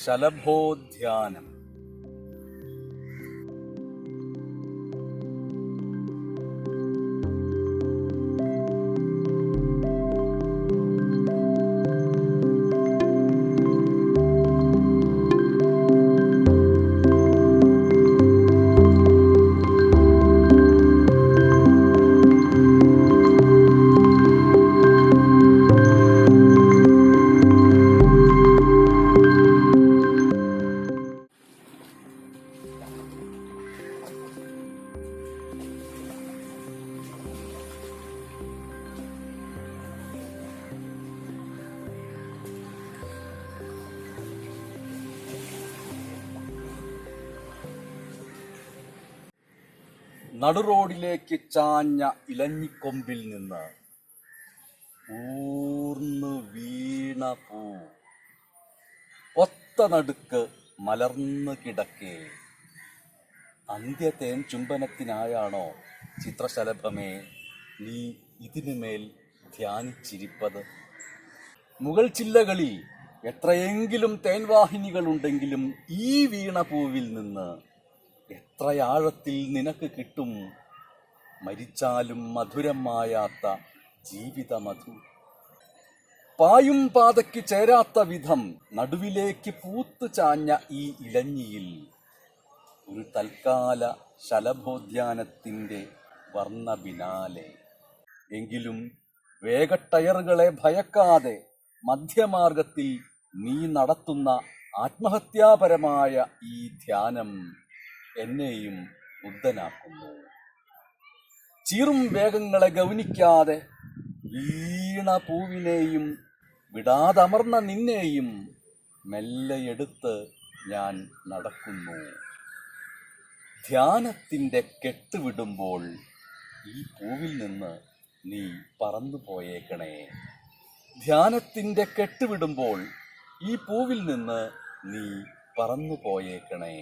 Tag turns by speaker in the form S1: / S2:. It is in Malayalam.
S1: ശലഭോദ്യാനം. നടുറോഡിലേക്ക് ചാഞ്ഞ ഇലഞ്ഞിക്കൊമ്പിൽ നിന്ന് ഊർന്നു വീണ പൂ ഒത്ത നടുക്ക് മലർന്നു കിടക്കേ. അന്ത്യതേൻ ചുംബനത്തിനായാണോ ചിത്രശലഭമേ നീ ഇതിനുമേൽ ധ്യാനിച്ചിരിപ്പത്? മുകൾ ചില്ലകളിൽ എത്രയെങ്കിലും തേൻവാഹിനികളുണ്ടെങ്കിലും ഈ വീണ പൂവിൽ നിന്ന് എത്രയാഴത്തിൽ നിനക്ക് കിട്ടും മരിച്ചാലും മധുരം മായാത്ത ജീവിതമധു? പായും പാതയ്ക്ക് ചേരാത്ത വിധം നടുവിലേക്ക് പൂത്തു ചാഞ്ഞ ഈ ഇലഞ്ഞിയിൽ ഒരു തൽക്കാല ശലഭോദ്യാനത്തിൻ്റെ വർണ്ണബിനാലെ. എങ്കിലും വേഗട്ടയറുകളെ ഭയക്കാതെ മധ്യമാർഗത്തിൽ നീ നടത്തുന്ന ആത്മഹത്യാപരമായ ഈ ധ്യാനം എന്നെയും ബുദ്ധനാക്കുന്നു. ചീറും വേഗങ്ങളെ ഗൗനിക്കാതെ വീണ പൂവിനെയും വിടാതമർന്ന നിന്നെയും മെല്ലെയെടുത്ത് ഞാൻ നടക്കുന്നു. ധ്യാനത്തിൻ്റെ കെട്ടുവിടുമ്പോൾ ഈ പൂവിൽ നിന്ന് നീ പറന്നു പോയേക്കണേ. ധ്യാനത്തിൻ്റെ കെട്ടുവിടുമ്പോൾ ഈ പൂവിൽ നിന്ന് നീ പറന്നു പോയേക്കണേ.